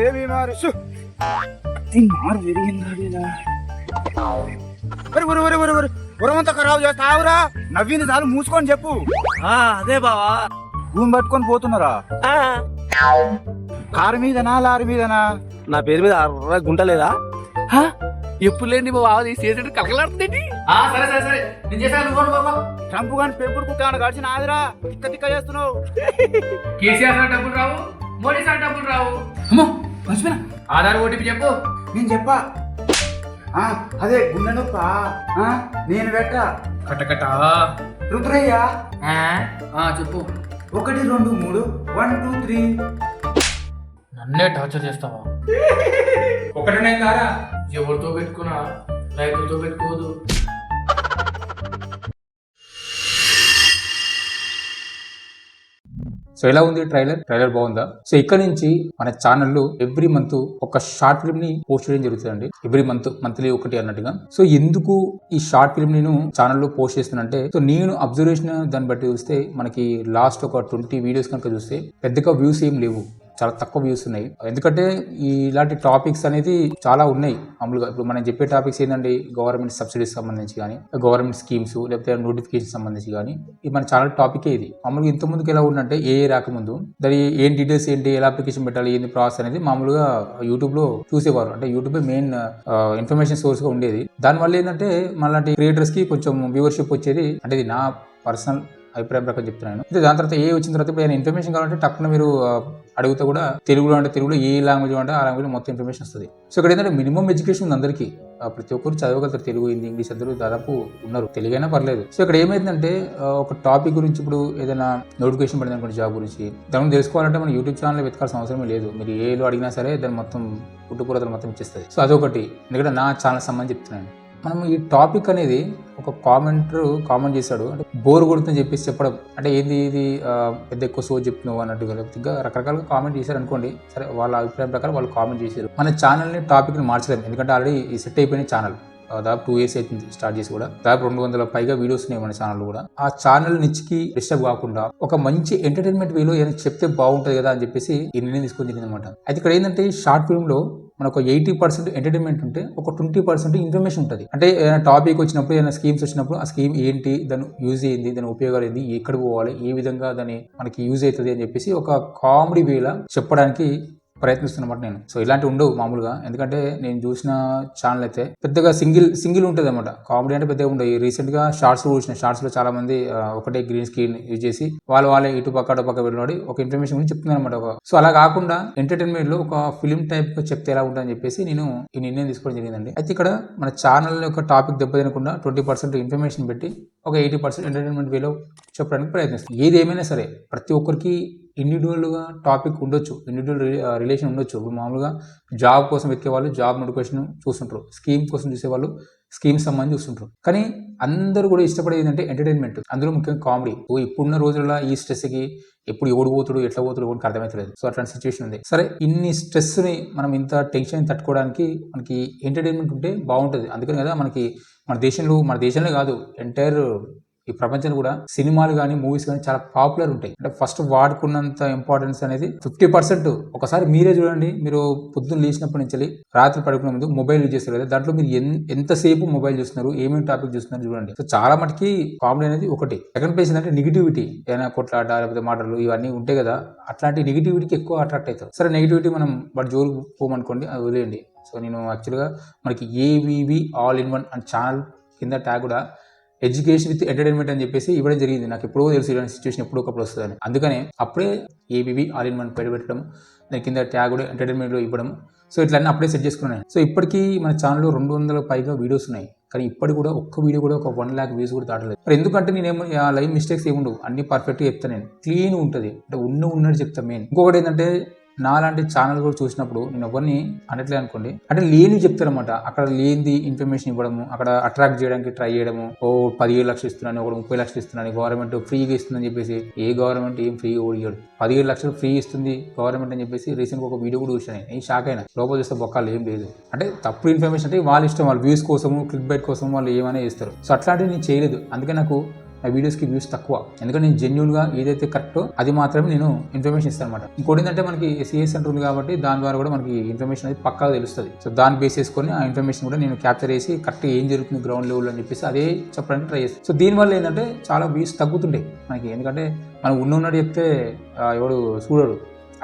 ఏమి మారు మారు పెరిగిందా ఉరమంతా ఖరాబు చేస్తావురా. నవ్వింది చాలు మూసుకొని చెప్పు. అదే బావా. భూమి పట్టుకొని పోతున్నారా? Car మీదనా lorry మీదనా? నా పేరు మీద గుంట లేదా? ఎప్పుడు లేని బావ చేసేటట్టు కలకలాడుతుంది. సరే సరే సరే నేను చేశాను. ట్రంప్ గాని పెంపుడు కుక్క గడిచిన ఆదిరా తిక్క తిక్క చేస్తున్నావు. కేసీఆర్ సార్ డబ్బులు రావు, మోడీ సార్ డబ్బులు రావు. అమ్మో మర్చిపోయినా. ఆధార్ ఓటీపీ చెప్పు. నేను చెప్పా. అదే గుండె నొప్ప. నేను పెట్ట కట్టకట్ట రుద్రయ్య. చెప్పు. 1 2 3 1 2 3. నన్నే టార్చర్ చేస్తావా? ఒకటనే కారా? ఎవరితో పెట్టుకున్నా రైతులతో పెట్టుకోదు. సో ఎలా ఉంది ట్రైలర్ బాగుందా? సో ఇక్కడ నుంచి మన ఛానల్లో ఎవ్రీ మంత్ ఒక షార్ట్ ఫిల్మ్ ని పోస్ట్ చేయడం జరుగుతుందండి. ఎవ్రీ మంత్లీ ఒకటి అన్నట్టుగా. సో ఎందుకు ఈ షార్ట్ ఫిల్మ్ నేను ఛానల్లో పోస్ట్ చేస్తున్నానంటే, సో నేను అబ్జర్వేషన్ దాన్ని బట్టి చూస్తే మనకి లాస్ట్ ఒక 20 వీడియోస్ కనుక చూస్తే పెద్దగా వ్యూస్ ఏం లేవు, చాలా తక్కువ వ్యూస్ ఉన్నాయి. ఎందుకంటే ఇలాంటి టాపిక్స్ అనేది చాలా ఉన్నాయి మామూలుగా. ఇప్పుడు మనం చెప్పే టాపిక్స్ ఏంటంటే గవర్నమెంట్ సబ్సిడీస్ సంబంధించి కానీ, గవర్నమెంట్ స్కీమ్స్, లేకపోతే నోటిఫికేషన్ సంబంధించి కానీ, ఇది మన ఛానల్ టాపికే ఇది. మామూలుగా ఇంత ముందుకు ఎలా ఉందంటే ఏ రాకముందు దాని ఏం డీటెయిల్స్ ఏంటి, ఎలా అప్లికేషన్ పెట్టాలి, ఏంది ప్రాసెస్ అనేది మామూలుగా యూట్యూబ్ లో చూసేవారు. అంటే యూట్యూబ్ మెయిన్ ఇన్ఫర్మేషన్ సోర్స్ గా ఉండేది. దానివల్ల ఏంటంటే మనలాంటి క్రియేటర్స్ కి కొంచెం వ్యూవర్షిప్ వచ్చేది. అంటే ఇది నా పర్సనల్ అభిప్రాయం ప్రకారం చెప్తున్నాను. అయితే దాని తర్వాత వచ్చిన తర్వాత ఇప్పుడు ఇన్ఫర్మేషన్ కావాలంటే టక్కున మీరు అడిగితే కూడా తెలుగులో అంటే తెలుగులో ఏ లాంగ్వేజ్ అంటే ఆ లాంగ్వేజ్ మొత్తం ఇన్ఫర్మేషన్ వస్తుంది. సో ఇక్కడ ఏంటంటే మినిమం ఎడ్యుకేషన్ ఉంది అందరికీ. ప్రతి ఒక్కరు చదవగలుగుతారు. తెలుగు, హిందీ, ఇంగ్లీష్ అందరూ దాదాపు ఉన్నారు. తెలుగైనా పర్లేదు. సో ఇక్కడ ఏమైందంటే ఒక టాపిక్ గురించి ఇప్పుడు ఏదైనా నోటిఫికేషన్ పడింది అనుకోండి జాబ్ గురించి, దాన్ని తెలుసుకోవాలంటే మన యూట్యూబ్ ఛానల్ వెతకాల్సిన అవసరమే లేదు. మీరు ఏలో అడిగినా సరే దాన్ని మొత్తం పుట్టుపూరతలు మొత్తం ఇచ్చేస్తుంది. సో అదొకటి. ఎందుకంటే నా ఛానల్ సంబంధించి చెప్తున్నాను. మనం ఈ టాపిక్ అనేది ఒక కామెంట్ చేశాడు, అంటే బోర్ కొడుతుందని చెప్పేసి చెప్పడం, అంటే ఏంది ఇది పెద్ద ఎక్కువ సోజ్ చెప్తున్నావు అన్నట్టుగా, లేకపోతే రకరకాలుగా కామెంట్ చేశారు అనుకోండి. సరే, వాళ్ళ అభిప్రాయం ప్రకారం వాళ్ళు కామెంట్ చేశారు. మన ఛానల్ని టాపిక్ని మార్చలేము. ఎందుకంటే ఆల్రెడీ సెట్ అయిపోయిన ఛానల్. దాదాపు 2 years అవుతుంది స్టార్ట్ చేసి కూడా. దాదాపు 200 పైగా వీడియోస్ ఉన్నాయి మన ఛానల్ కూడా. ఆ ఛానల్ నిచ్చికి డిస్టర్బ్ కాకుండా ఒక మంచి ఎంటర్టైన్మెంట్ వేలో ఏదైనా చెప్తే బాగుంటుంది కదా అని చెప్పేసి ఈ నిర్ణయం తీసుకొని జరిగింది అనమాట. అయితే ఇక్కడ ఏంటంటే షార్ట్ ఫిల్మ్ లో మనకు 80% ఎంటర్టైన్మెంట్ ఉంటే ఒక 20% ఇన్ఫర్మేషన్ ఉంటుంది. అంటే ఏదైనా టాపిక్ వచ్చినప్పుడు, ఏదైనా స్కీమ్స్ వచ్చినప్పుడు ఆ స్కీమ్ ఏంటి, దాని యూజ్ ఏంది, దాని ఉపయోగాలు ఏంది, ఎక్కడ పోవాలి, ఏ విధంగా దాన్ని మనకి యూజ్ అవుతుంది అని చెప్పేసి ఒక కామెడీ వేలా చెప్పడానికి ప్రయత్నిస్తున్నమాట నేను. సో ఇలాంటివి ఉండవు మామూలుగా. ఎందుకంటే నేను చూసిన ఛానల్ అయితే పెద్దగా సింగిల్ ఉంటుంది అనమాట. కామెడీ అంటే పెద్దగా ఉండవు. రీసెంట్ గా షార్ట్స్ చూసిన. షార్ట్స్ లో చాలా మంది ఒకటే గ్రీన్ స్క్రీన్ యూజ్ చేసి వాళ్ళే ఇటు పక్క అటు పక్క వెళ్ళి ఒక ఇన్ఫర్మేషన్ గురించి చెప్తున్నారు అనమాట. సో అలా కాకుండా ఎంటర్టైన్మెంట్ లో ఒక ఫిల్మ్ టైప్ గా చెప్తే ఎలా ఉంటుందని చెప్పేసి నేను ఈ నిర్ణయం తీసుకోవడం జరిగిందండి. అయితే ఇక్కడ మన ఛానల్ యొక్క టాపిక్ దెబ్బతినకుండా 20% ఇన్ఫర్మేషన్ పెట్టి ఒక 80% ఎంటర్టైన్మెంట్ వేలో చెప్పడానికి ప్రయత్నిస్తాను. ఏది ఏమైనా సరే ప్రతి ఒక్కరికి ఇండివిజువల్గా టాపిక్ ఉండొచ్చు, ఇండివిజువల్ రిలేషన్ ఉండొచ్చు. ఇప్పుడు మామూలుగా జాబ్ కోసం వెతికే వాళ్ళు జాబ్ నోటిఫికేషన్ చూస్తుంటారు, స్కీమ్ కోసం చూసేవాళ్ళు స్కీమ్ సంబంధించి చూస్తుంటారు. కానీ అందరూ కూడా ఇష్టపడేది ఏంటంటే ఎంటర్టైన్మెంట్, అందులో ముఖ్యంగా కామెడీ. ఇప్పుడున్న రోజుల్లో ఈ స్ట్రెస్కి ఎప్పుడు ఎవడు పోతుడు, ఎట్లా పోతుడు ఎవరికి అర్థమవుతలేదు. సో అట్లాంటి సిచ్యువేషన్ ఉంది. సరే, ఇన్ని స్ట్రెస్ని మనం ఇంత టెన్షన్ తట్టుకోవడానికి మనకి ఎంటర్టైన్మెంట్ ఉంటే బాగుంటుంది. అందుకని కదా మన దేశంలో కాదు, ఎంటైర్ ఈ ప్రపంచంలో కూడా సినిమాలు కానీ మూవీస్ కానీ చాలా పాపులర్ ఉంటాయి. అంటే ఫస్ట్ వాడుకున్నంత ఇంపార్టెన్స్ అనేది 50%. ఒకసారి మీరే చూడండి, మీరు పొద్దున్న లేచినప్పటి నుంచి రాత్రి పడుకునే ముందు మొబైల్ యూజ్ చేస్తారు కదా, దాంట్లో మీరు ఎంతసేపు మొబైల్ చూస్తున్నారు, ఏమేమి టాపిక్ చూస్తున్నారు చూడండి. సో చాలా మటుకి కామెడీ అనేది ఒకటి. సెకండ్ ప్లేస్ ఏంటంటే నెగిటివిటీ, ఏదైనా కొట్లాట లేకపోతే మాటలు ఇవన్నీ ఉంటాయి కదా, అట్లాంటి నెగిటివిటీకి ఎక్కువ అట్రాక్ట్ అవుతారు. సరే, నెగిటివిటీ మనం వాటి జోలికి పోమనుకోండి, అది వదిలేయండి. సో నేను యాక్చువల్గా మనకి ఏవివి ఆల్ ఇన్ వన్ అని ఛానల్ కింద ట్యాగ్ కూడా ఎడ్యుకేషన్ విత్ ఎంటర్టైన్మెంట్ అని చెప్పేసి ఇవ్వడం జరిగింది. నాకు ఎప్పుడో తెలుసు ఇలాంటి సిచ్యువేషన్ ఎప్పుడో ఒకప్పుడు వస్తుందని. అందుకనే అప్పుడే ఏబీవీ ఆల్ ఇన్ వన్ పెట్టడం, దాని కింద ట్యాగ్ కూడా ఎంటర్టైన్మెంట్లో ఇవ్వడం. సో ఇట్లన్నీ అప్పుడే సెట్ చేసుకున్నాను. సో ఇప్పటికీ మన ఛానల్లో 200 పైగా వీడియోస్ ఉన్నాయి. కానీ ఇప్పటికి కూడా ఒక్క వీడియో కూడా ఒక 1 lakh వ్యూస్ కూడా దాటలేదు. మరి ఎందుకంటే నేనేమో లైవ్ మిస్టేక్స్ ఏముండవు, అన్ని పర్ఫెక్ట్గా చెప్తాను. నేను క్లీన్ ఉంటుంది, అంటే ఉన్నట్టు చెప్తాను. మెయిన్ ఇంకొకటి ఏంటంటే నాలాంటి ఛానల్ కూడా చూసినప్పుడు నేను ఎవరిని అనట్లేదు అనుకోండి, అంటే లేని చెప్తారనమాట. అక్కడ లేనిది ఇన్ఫర్మేషన్ ఇవ్వడము, అక్కడ అట్రాక్ట్ చేయడానికి ట్రై చేయడము. 17 లక్షలు ఇస్తున్నాను, 30 లక్షలు ఇస్తున్నాను, గవర్నమెంట్ ఫ్రీగా ఇస్తుందని చెప్పేసి. ఏ గవర్నమెంట్ ఏం ఫ్రీగా ఓడిగాడు? 17 లక్షలు ఫ్రీ ఇస్తుంది గవర్నమెంట్ అని చెప్పేసి రీసెంట్గా ఒక వీడియో కూడా చూసాను. నేను షాక్ అయినా. లోపల చూస్తే బొక్కాలు ఏం లేదు. అంటే తప్పుడు ఇన్ఫర్మేషన్ అంటే వాళ్ళ ఇష్టం, వాళ్ళ వ్యూస్ కోసము, క్లిక్ బైట్ కోసం వాళ్ళు ఏమైనా చేస్తారు. సో అట్లాంటివి నేను చేయలేదు. అందుకే నాకు నా వీడియోస్కి వ్యూస్ తక్కువ. ఎందుకంటే నేను జెన్యున్గా ఏదైతే కరెక్టో అది మాత్రమే నేను ఇన్ఫర్మేషన్ ఇస్తాను అనమాట. ఇంకోటి ఏంటంటే మనకి సిఎస్ సెంటర్ ఉంది కాబట్టి దాని ద్వారా కూడా మనకి ఇన్ఫర్మేషన్ అనేది పక్కాగా తెలుస్తుంది. సో దాన్ని బేస్ చేసుకొని ఆ ఇన్ఫర్మేషన్ కూడా నేను క్యాప్చర్ చేసి కరెక్ట్గా ఏం జరుగుతుంది గ్రౌండ్ లెవెల్ అని చెప్పేసి అదే చెప్పడానికి ట్రై చేస్తాను. సో దీనివల్ల ఏంటంటే చాలా వ్యూస్ తగ్గుతుంటాయి మనకి. ఎందుకంటే మనం ఉన్నట్టు చెప్తే ఎవడు చూడడు,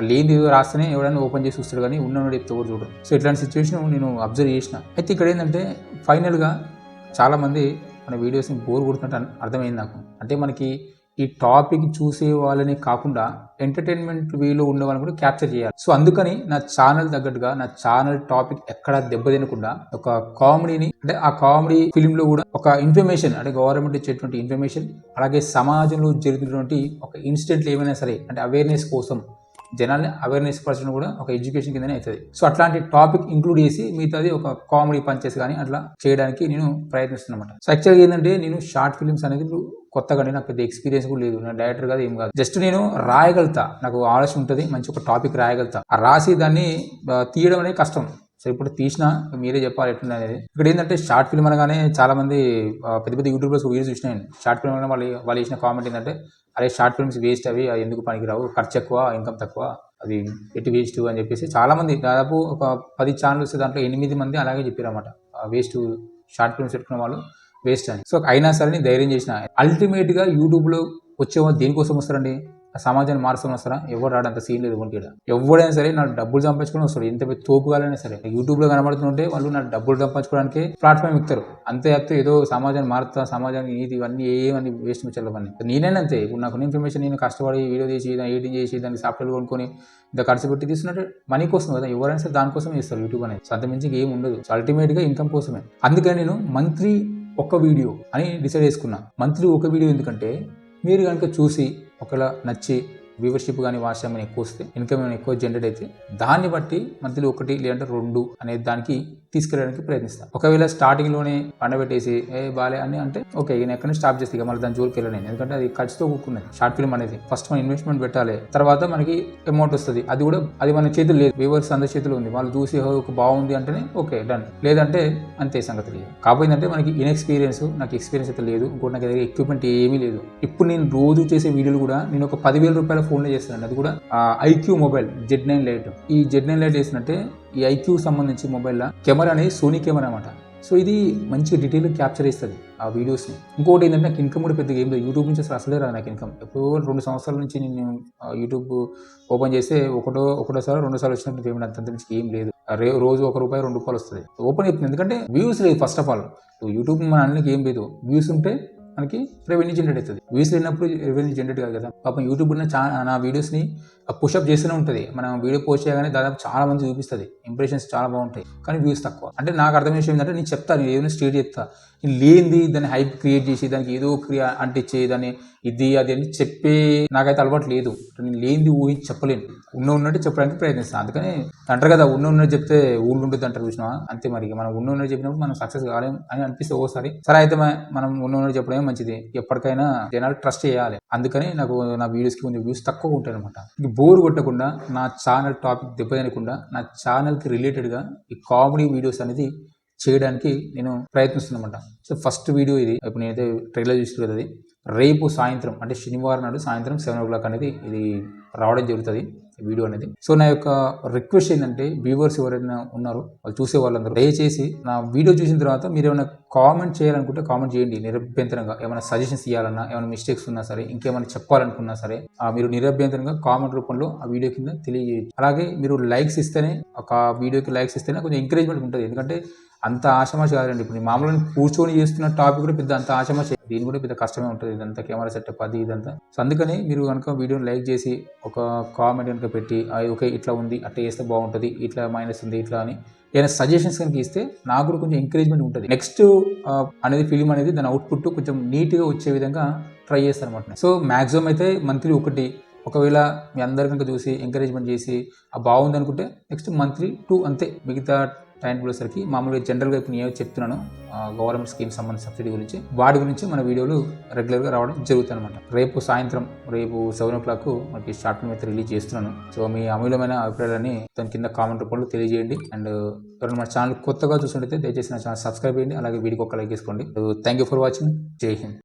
లేని ఏదో రాస్తేనే ఎవరైనా ఓపెన్ చేసి చూస్తాడు, కానీ ఉన్నట్టు చెప్తే ఎవరు చూడరు. సో ఇట్లాంటి సిచ్యువేషన్ నేను అబ్జర్వ్ చేసిన. అయితే ఇక్కడ ఏంటంటే ఫైనల్గా చాలామంది మన వీడియోస్ని బోర్ కొడుతున్నట్టు అర్థమైంది నాకు. అంటే మనకి ఈ టాపిక్ చూసే వాళ్ళని కాకుండా ఎంటర్టైన్మెంట్ వేలో ఉన్న వాళ్ళని కూడా క్యాప్చర్ చేయాలి. సో అందుకని నా ఛానల్ తగ్గట్టుగా నా ఛానల్ టాపిక్ ఎక్కడ దెబ్బతినకుండా ఒక కామెడీని, అంటే ఆ కామెడీ ఫిలింలో కూడా ఒక ఇన్ఫర్మేషన్, అంటే గవర్నమెంట్ ఇచ్చేటువంటి ఇన్ఫర్మేషన్, అలాగే సమాజంలో జరుగుతున్నటువంటి ఒక ఇన్సిడెంట్లు ఏమైనా సరే అంటే అవేర్నెస్ కోసం జనాల్ని అవేర్నెస్ పరచడం కూడా ఒక ఎడ్యుకేషన్ కిందనే అవుతుంది. సో అట్లాంటి టాపిక్ ఇంక్లూడ్ చేసి మిగతాది ఒక కామెడీ పంచెస్ కానీ అట్లా చేయడానికి నేను ప్రయత్నిస్తున్నమాట. సో యాక్చువల్గా ఏంటంటే నేను షార్ట్ ఫిల్మ్స్ అనేది కొత్తగా నాకు పెద్ద ఎక్స్పీరియన్స్ కూడా లేదు. నేను డైరెక్టర్ కాదు, ఏం కాదు, జస్ట్ నేను రాయగలుగుతా, నాకు ఆలోచన ఉంటుంది, మంచి ఒక టాపిక్ రాయగలుగుతా. ఆ రాసి దాన్ని తీయడం అనేది కష్టం. సో ఇప్పుడు తీసినా మీరే చెప్పాలి ఎట్లుంది అనేది. ఇక్కడ ఏంటంటే షార్ట్ ఫిల్మ్ అనగానే చాలా మంది పెద్ద పెద్ద యూట్యూబర్స్ వీడియోస్ చూసినాయి. షార్ట్ ఫిల్మ్ అనగా వాళ్ళు చేసిన కామెంట్ ఏంటంటే, అరే షార్ట్ ఫిల్మ్స్ వేస్ట్, అవి ఎందుకు పనికిరావు, ఖర్చు ఎక్కువ, ఇన్కమ్ తక్కువ, అది ఎటు వేస్ట్ అని చెప్పేసి చాలామంది, దాదాపు ఒక 10 ఛానల్స్ దాంట్లో 8 మంది అలాగే చెప్పారన్నమాట. వేస్ట్, షార్ట్ ఫిల్మ్స్ పెట్టుకున్న వాళ్ళు వేస్ట్ అని. సో అయినా సరే నేను ధైర్యం చేసిన. అల్టిమేట్గా యూట్యూబ్లో వచ్చేవాళ్ళు దేనికోసం వస్తారండి? ఆ సమాజాన్ని మార్చుకొని వస్తారా? ఎవరు రాడంత సీన్ లేదు. ఒంటి ఎవడైనా సరే నాకు డబ్బులు సంపాదించుకొని వస్తాడు, ఎంత పెద్ద తోపుగాలైనా సరే. యూట్యూబ్లో కనబడుతుంటే వాళ్ళు నాకు డబ్బులు సంపాదించుకోవడానికి ప్లాట్ఫామ్ ఎక్కుతారు. అంతే తప్పితే ఏదో సమాజాన్ని మారుతా, సమాజానికి ఇది ఇవన్నీ ఏమని వేస్ట్ ముచ్చలవన్నీ. నేనైనా అంతే, ఇప్పుడు నాకు ఇన్ఫర్మేషన్, నేను కష్టపడి వీడియో చేసి ఎడిటింగ్ చేసి దానికి సాఫ్ట్వేర్ కొనుక్కొని ఇంత ఖర్చు పెట్టి తీసుకున్నట్టు మనీ కోసం కదా, ఎవరైనా సరే దానికోసమే ఇస్తారు యూట్యూబ్ అనేది. సో అంత మించి ఏం ఉండదు. సో అల్టిమేట్గా ఇన్కమ్ కోసమే. అందుకని నేను మంత్లీ ఒక వీడియో అని డిసైడ్ చేసుకున్నా. మంత్లీ ఒక వీడియో ఎందుకంటే మీరు కనుక చూసి ఒకవేళ నచ్చి వ్యూవర్షిప్ కానీ వాచ్ టైం ఎక్కువ వస్తే, ఇన్కమ్ ఏమైనా ఎక్కువ జనరేట్ అయితే, దాన్ని బట్టి మంత్లీ 1 లేదంటే 2 అనే దానికి తీసుకెళ్ళడానికి ప్రయత్నిస్తాను. ఒకవేళ స్టార్టింగ్లోనే పండబెట్టేసి బాలే అని అంటే ఓకే, నేను ఎక్కడి నుంచి స్టాప్ చేస్తే మళ్ళీ దాని జోలికి వెళ్ళను. ఎందుకంటే అది ఖర్చుతో కూడుకున్నది షార్ట్ ఫిల్మ్ అనేది. ఫస్ట్ మనం ఇన్వెస్ట్మెంట్ పెట్టాలి, తర్వాత మనకి అమౌంట్ వస్తుంది. అది మన చేతులు లేదు, వ్యూవర్స్ అందరి చేతులు ఉంది. వాళ్ళు చూసి ఒక బాగుంది అంటేనే ఓకే డన్, లేదంటే అంతే సంగతి లేదు. కాకపోతే అంటే మనకి ఇన్ఎక్స్పీరియన్స్, నాకు ఎక్స్పీరియన్స్ అయితే లేదు. ఇంకోటి నాకు దగ్గర ఎక్విప్మెంట్ ఏమీ లేదు. ఇప్పుడు నేను రోజు చేసే వీడియోలు కూడా నేను ఒక 10,000 రూపాయల ఫోన్లో చేస్తానండి. అది కూడా ఐక్యూ మొబైల్ Z9 లైట్. ఈ Z9 లైట్ వేసినట్టే ఈ ఐక్యూ సంబంధించి మొబైల్లో కెమెరా అనేది సోనీ కెమెరా అనమాట. సో ఇది మంచిగా డీటెయిల్గా క్యాప్చర్ చేస్తుంది ఆ వీడియోస్ని. ఇంకోటి ఏంటంటే నాకు ఇన్కమ్ కూడా పెద్దగా ఏం లేదు. యూట్యూబ్ నుంచి అసలే రాదు నాకు ఇన్కమ్. ఎప్పుడో 2 సంవత్సరాల నుంచి నేను యూట్యూబ్ ఓపెన్ చేస్తే ఒకటోసారి 2 సార్లు వచ్చినట్టు పేమెంట్, అంత నుంచి ఏం లేదు. రోజు ₹1 ₹2 వస్తుంది. ఓపెన్ అవుతుంది ఎందుకంటే వ్యూస్ లేదు. ఫస్ట్ ఆఫ్ ఆల్ యూట్యూబ్ మన అన్నికి ఏం లేదు, వ్యూస్ ఉంటే మనకి రెవెన్యూ జనరేట్ అవుతుంది. వ్యూస్ లేనప్పుడు రెవెన్యూ జనరేట్ కాదు కదా. పాపం యూట్యూబ్ నా వీడియోస్ని పుషప్ చేస్తూనే ఉంటుంది. మనం వీడియో పోస్ట్ చేయగానే దాదాపు చాలా మంది చూపిస్తుంది, ఇంప్రెషన్స్ చాలా బాగుంటాయి, కానీ వ్యూస్ తక్కువ. అంటే నాకు అర్థమైన విషయం ఏంటంటే, నేను చెప్తాను, నేను ఏదైనా స్టేట్ చెప్తా, నేను లేనిది దాన్ని హైప్ క్రియేట్ చేసి దానికి ఏదో అంటించి దాన్ని ఇది అది అని చెప్పే నాకైతే అలవాటు లేదు. నేను లేనిది ఊహించి చెప్పలేను, ఉన్నట్టు చెప్పడానికి ప్రయత్నిస్తాను. అందుకని అంటారు కదా, ఉన్నట్టు చెప్తే ఊళ్ళు ఉంటుంది అంటారు, చూసినా అంతే. మరి మనం ఉన్నట్టు చెప్పినప్పుడు మనం సక్సెస్ కాలేం అని అనిపిస్తే ఓసారి సరే అయితే మనం ఉన్నట్టు చెప్పడమే మంచిది. ఎప్పటికైనా జనాలు ట్రస్ట్ చేయాలి. అందుకని నాకు నా వీడియోస్కి కొంచెం వ్యూస్ తక్కువ ఉంటాయి అనమాట. బోర్ కొట్టకుండా, నా ఛానల్ టాపిక్ దెబ్బతినకుండా, నా ఛానల్కి రిలేటెడ్గా ఈ కామెడీ వీడియోస్ అనేది చేయడానికి నేను ప్రయత్నిస్తున్నమాట. సో ఫస్ట్ వీడియో ఇది. ఇప్పుడు నేనైతే ట్రైలర్ చూసి కదా, అది రేపు సాయంత్రం అంటే శనివారం నాడు సాయంత్రం 7 o'clock అనేది ఇది రావడం జరుగుతుంది వీడియో అనేది. సో నా యొక్క రిక్వెస్ట్ ఏంటంటే, వ్యూవర్స్ ఎవరైనా ఉన్నారో వాళ్ళు చూసే వాళ్ళందరూ దయచేసి నా వీడియో చూసిన తర్వాత మీరు ఏమైనా కామెంట్ చేయాలనుకుంటే కామెంట్ చేయండి నిరభ్యంతరంగా. ఏమైనా సజెషన్స్ ఇవ్వాలన్నా, ఏమైనా మిస్టేక్స్ ఉన్నా సరే, ఇంకేమైనా చెప్పాలనుకున్నా సరే మీరు నిరభ్యంతరంగా కామెంట్ రూపంలో ఆ వీడియో కింద తెలియజేయచ్చు. అలాగే మీరు లైక్స్ ఇస్తేనే, ఒక వీడియోకి లైక్స్ ఇస్తేనే కొంచెం ఎంకరేజ్మెంట్ ఉంటుంది. ఎందుకంటే అంత ఆశమాష కాదండి. ఇప్పుడు మామూలుగా కూర్చొని చేస్తున్న టాపిక్ కూడా పెద్ద అంత ఆశమాష, దీని కూడా పెద్ద కష్టమే ఉంటుంది. ఇదంతా కెమెరా సెటప్ అది ఇదంతా. సో అందుకని మీరు కనుక వీడియోని లైక్ చేసి ఒక కామెంట్ కనుక పెట్టి ఓకే ఇట్లా ఉంది, అట్లా చేస్తే బాగుంటుంది, ఇట్లా మైనస్ ఉంది, ఇట్లా అని ఏదైనా సజెషన్స్ కనుక ఇస్తే నాకు కూడా కొంచెం ఎంకరేజ్మెంట్ ఉంటుంది. నెక్స్ట్ అనేది ఫిలిం అనేది దాని అవుట్పుట్ కొంచెం నీట్గా వచ్చే విధంగా ట్రై చేస్తాను అనమాట. సో మ్యాక్సిమం అయితే మంత్లీ 1. ఒకవేళ మీ అందరు కనుక చూసి ఎంకరేజ్మెంట్ చేసి బాగుంది అనుకుంటే నెక్స్ట్ మంత్లీ 2 అంతే. మిగతా టైం వచ్చేసరికి మామూలుగా జనరల్గా ఇప్పుడు నేను చెప్తున్నాను గవర్నమెంట్ స్కీమ్ సంబంధించిన సబ్సిడీ గురించి, వాటి గురించి మన వీడియోలు రెగ్యులర్గా రావడం జరుగుతుంది అనమాట. రేపు 7 o'clock మనకి షార్ట్ ఫిల్మ్ అయితే రిలీజ్ చేస్తున్నాను. సో మీ అమూల్యమైన అభిప్రాయాలని దాని కింద కామెంట్ రూపంలో తెలియజేయండి. అండ్ ఎవరైనా మన ఛానల్ కొత్తగా చూస్తుంటే దయచేసి నా ఛానల్ సబ్స్క్రైబ్ చేయండి. అలాగే వీడియోకి ఒక లైక్ చేసుకోండి. Thank you for watching. జై హింద్.